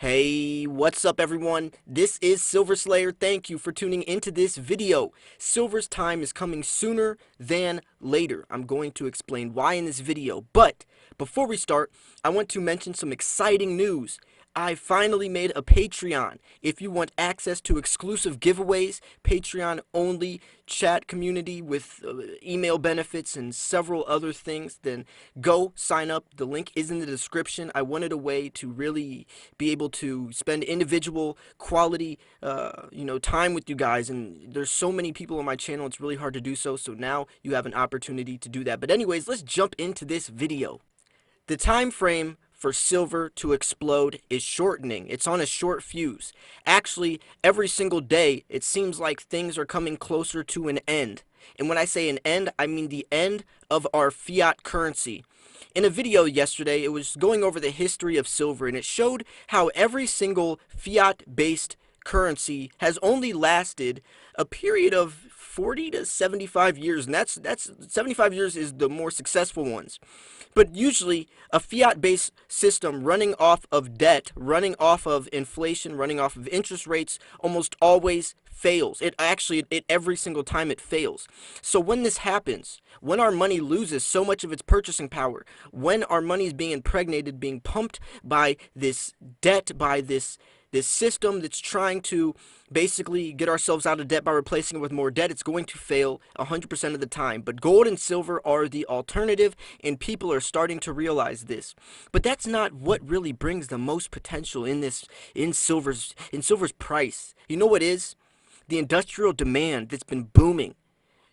Hey, what's up everyone? This is Silver Slayer. Thank you for tuning into this video. Silver's time is coming sooner than later. I'm going to explain why in this video, but before we start, I want to mention some exciting news. I finally made a Patreon. If you want access to exclusive giveaways, Patreon only chat community with email benefits and several other things, then go sign up. The link is in the description. I wanted a way to really be able to spend individual quality time with you guys, and there's so many people on my channel, it's really hard to do so. So now you have an opportunity to do that. But anyways, let's jump into this video. The time frame for silver to explode is shortening. It's on a short fuse. Actually, every single day, it seems like things are coming closer to an end. And when I say an end, I mean the end of our fiat currency. In a video yesterday, it was going over the history of silver, and it showed how every single fiat-based currency has only lasted a period of 40 to 75 years, and that's 75 years is the more successful ones. But usually a fiat-based system running off of debt, running off of inflation, running off of interest rates almost always fails. It every single time it fails. So when this happens, when our money loses so much of its purchasing power, when our money is being impregnated, being pumped by this debt, by this system that's trying to basically get ourselves out of debt by replacing it with more debt, it's going to fail 100% of the time. But gold and silver are the alternative, and people are starting to realize this. But that's not what really brings the most potential in silver's price. You know what is? The industrial demand that's been booming.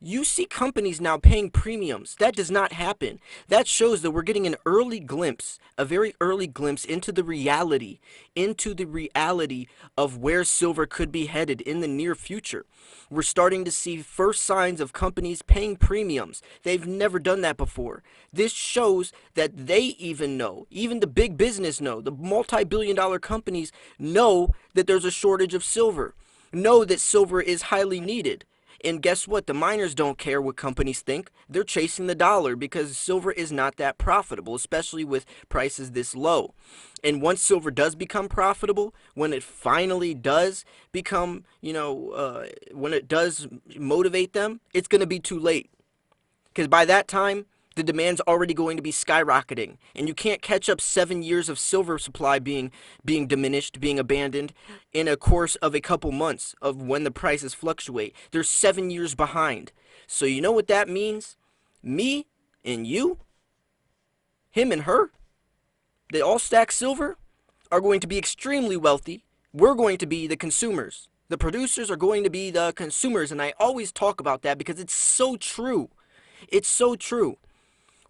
You see companies now paying premiums. That does not happen. That shows that we're getting an early glimpse, a very early glimpse into the reality of where silver could be headed in the near future. We're starting to see first signs of companies paying premiums. They've never done that before. This shows that they even know, even the big business know, the multi-billion-dollar companies know that there's a shortage of silver, know that silver is highly needed. And guess what? The miners don't care what companies think. They're chasing the dollar because silver is not that profitable, especially with prices this low. And once silver does become profitable, when it finally does become, when it does motivate them, it's going to be too late. Because by that time, the demand's already going to be skyrocketing, and you can't catch up 7 years of silver supply being diminished, being abandoned in a course of a couple months of when the prices fluctuate. They're 7 years behind. So you know what that means? Me and you, him and her, they all stack silver, are going to be extremely wealthy. We're going to be the consumers. The producers are going to be the consumers, and I always talk about that because it's so true. It's so true.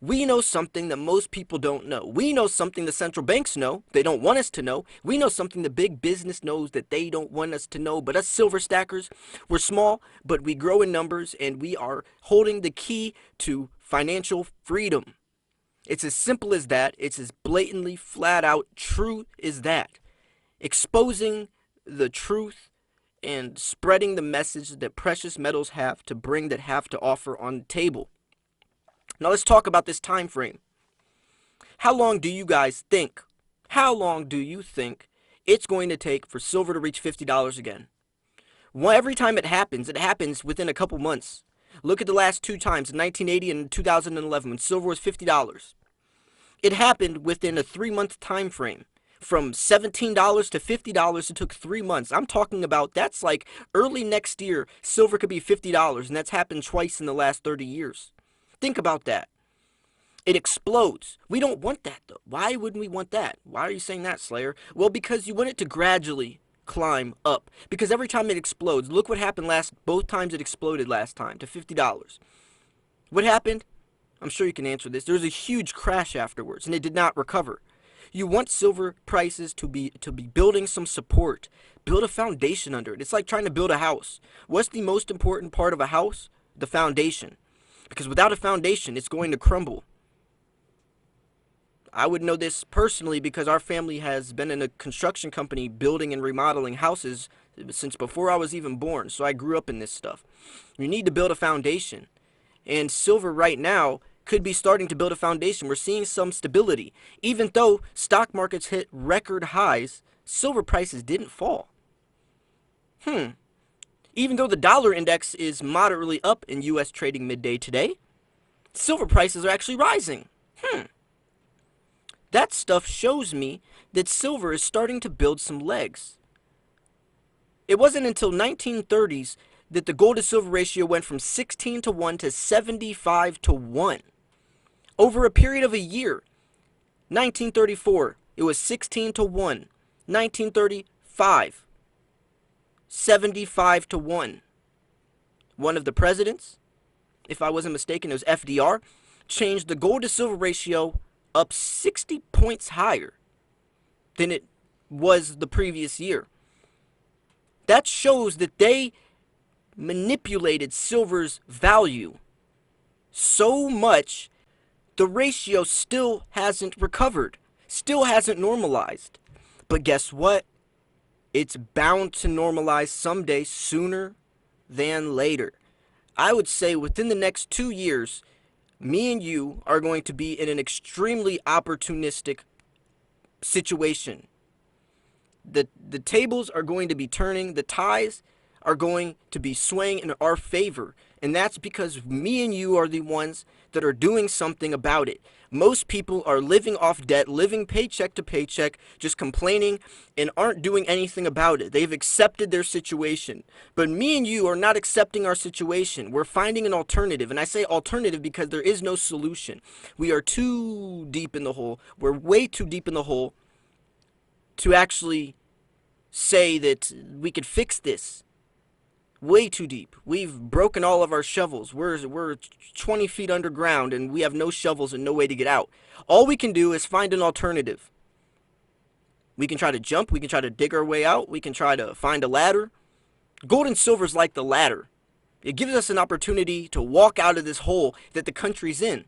We know something that most people don't know. We know something the central banks know. They don't want us to know. We know something the big business knows that they don't want us to know. But us silver stackers, we're small, but we grow in numbers, and we are holding the key to financial freedom. It's as simple as that. It's as blatantly, flat out true as that. Exposing the truth and spreading the message that precious metals have to bring, that have to offer on the table. Now let's talk about this time frame. How long do you guys think? How long do you think it's going to take for silver to reach $50 again? Well, every time it happens within a couple months. Look at the last two times, in 1980 and 2011, when silver was $50. It happened within a 3-month time frame. From $17 to $50, it took 3 months. I'm talking about, that's like early next year, silver could be $50, and that's happened twice in the last 30 years. Think about that. It explodes. We don't want that, though. Why wouldn't we want that? Why are you saying that, Slayer? Well, because you want it to gradually climb up. Because every time it explodes, look what happened both times it exploded last time, to $50. What happened? I'm sure you can answer this. There was a huge crash afterwards, and it did not recover. You want silver prices to be building some support. Build a foundation under it. It's like trying to build a house. What's the most important part of a house? The foundation. Because without a foundation, it's going to crumble. I would know this personally because our family has been in a construction company building and remodeling houses since before I was even born. So I grew up in this stuff. You need to build a foundation. And silver right now could be starting to build a foundation. We're seeing some stability. Even though stock markets hit record highs silver prices didn't fall. Even though the dollar index is moderately up in US trading midday today, silver prices are actually rising. That stuff shows me that silver is starting to build some legs. It wasn't until 1930s that the gold to silver ratio went from 16 to 1 to 75 to 1. Over a period of a year, 1934, it was 16 to 1. 1935, 75 to 1. One of the presidents, if I wasn't mistaken, it was FDR, changed the gold to silver ratio up 60 points higher than it was the previous year. That shows that they manipulated silver's value so much the ratio still hasn't recovered, still hasn't normalized. But guess what? It's bound to normalize someday, sooner than later. I would say within the next 2 years, me and you are going to be in an extremely opportunistic situation. The tables are going to be turning, the ties are going to be swaying in our favor. And that's because me and you are the ones that are doing something about it. Most people are living off debt, living paycheck to paycheck, just complaining and aren't doing anything about it. They've accepted their situation. But me and you are not accepting our situation. We're finding an alternative. And I say alternative because there is no solution. We are too deep in the hole. We're way too deep in the hole to actually say that we could fix this. Way too deep. We've broken all of our shovels. We're 20 feet underground and we have no shovels and no way to get out. All we can do is find an alternative. We can try to jump. We can try to dig our way out. We can try to find a ladder. Gold and silver is like the ladder. It gives us an opportunity to walk out of this hole that the country's in.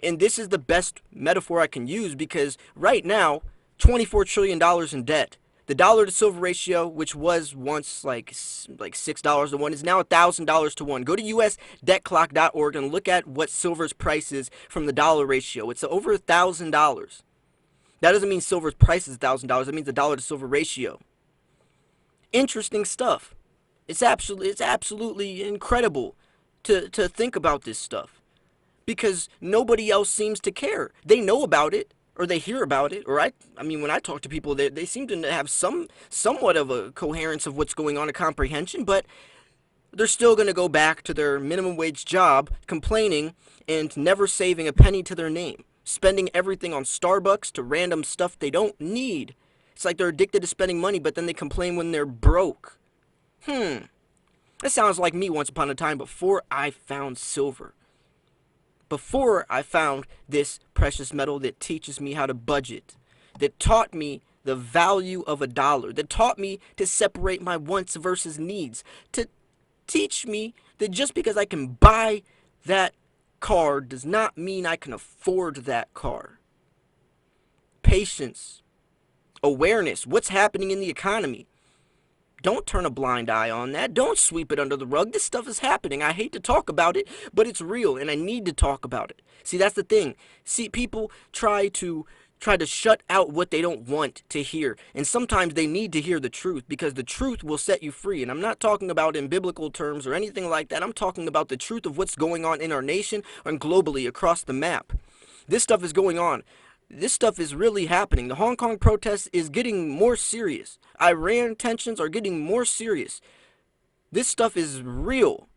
And this is the best metaphor I can use because right now, $24 trillion in debt. The dollar to silver ratio, which was once like $6 to 1, is now $1,000 to 1. Go to usdebtclock.org and look at what silver's price is from the dollar ratio. It's over $1,000. That doesn't mean silver's price is $1,000. It means the dollar to silver ratio. Interesting stuff. It's absolutely incredible to think about this stuff because nobody else seems to care. They know about it. Or they hear about it, or I mean, when I talk to people, they seem to have somewhat of a coherence of what's going on, a comprehension, but they're still going to go back to their minimum wage job, complaining, and never saving a penny to their name, spending everything on Starbucks to random stuff they don't need. It's like they're addicted to spending money, but then they complain when they're broke. That sounds like me once upon a time before I found silver. Before I found this precious metal that teaches me how to budget, that taught me the value of a dollar, that taught me to separate my wants versus needs, to teach me that just because I can buy that car does not mean I can afford that car. Patience, awareness, what's happening in the economy. Don't turn a blind eye on that. Don't sweep it under the rug. This stuff is happening. I hate to talk about it, but it's real, and I need to talk about it. See, that's the thing. See, people try to shut out what they don't want to hear, and sometimes they need to hear the truth because the truth will set you free. And I'm not talking about in biblical terms or anything like that. I'm talking about the truth of what's going on in our nation and globally across the map. This stuff is going on. This stuff is really happening. The Hong Kong protest is getting more serious. Iran tensions are getting more serious. This stuff is real.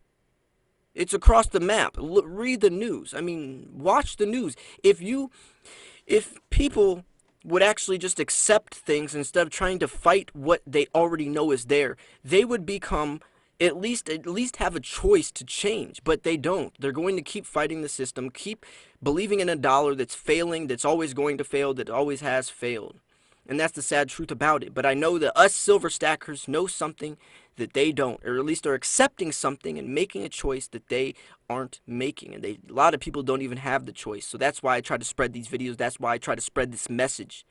It's across the map. Read the news. I mean, watch the news. If people would actually just accept things instead of trying to fight what they already know is there, they would become at least have a choice to change, but they don't. They're going to keep fighting the system, keep believing in a dollar that's failing, that's always going to fail, that always has failed. And that's the sad truth about it. But I know that us silver stackers know something that they don't, or at least are accepting something and making a choice that they aren't making. And a lot of people don't even have the choice. So that's why I try to spread these videos. That's why I try to spread this message.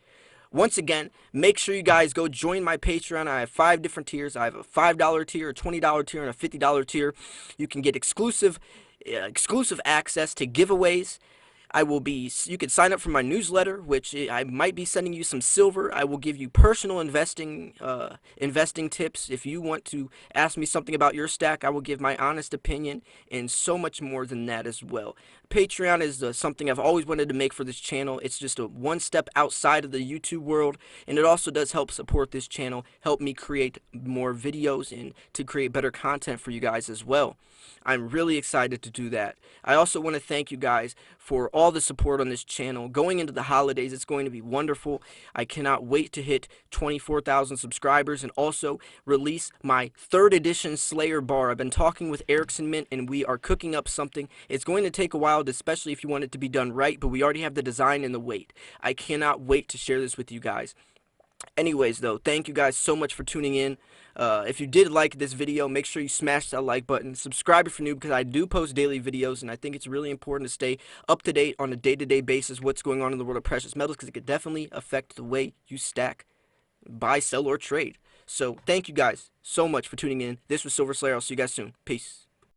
Once again, make sure you guys go join my Patreon. I have 5 different tiers. I have a $5 tier, a $20 tier, and a $50 tier. You can get exclusive access to giveaways. You can sign up for my newsletter, which I might be sending you some silver. I will give you personal investing tips. If you want to ask me something about your stack, I will give my honest opinion and so much more than that as well. Patreon is something I've always wanted to make for this channel. It's just a one step outside of the YouTube world, and it also does help support this channel, help me create more videos and to create better content for you guys as well. I'm really excited to do that. I also want to thank you guys for all the support on this channel. Going into the holidays, it's going to be wonderful. I cannot wait to hit 24,000 subscribers and also release my 3rd edition Slayer bar. I've been talking with Ericsson Mint and we are cooking up something. It's going to take a while, especially if you want it to be done right, but we already have the design and the weight. I cannot wait to share this with you guys. Anyways, though, thank you guys so much for tuning in. If you did like this video, make sure you smash that like button. Subscribe if you're new, because I do post daily videos, and I think it's really important to stay up to date on a day-to-day basis what's going on in the world of precious metals, because it could definitely affect the way you stack, buy, sell, or trade. So thank you guys so much for tuning in. This was Silver Slayer. I'll see you guys soon. Peace.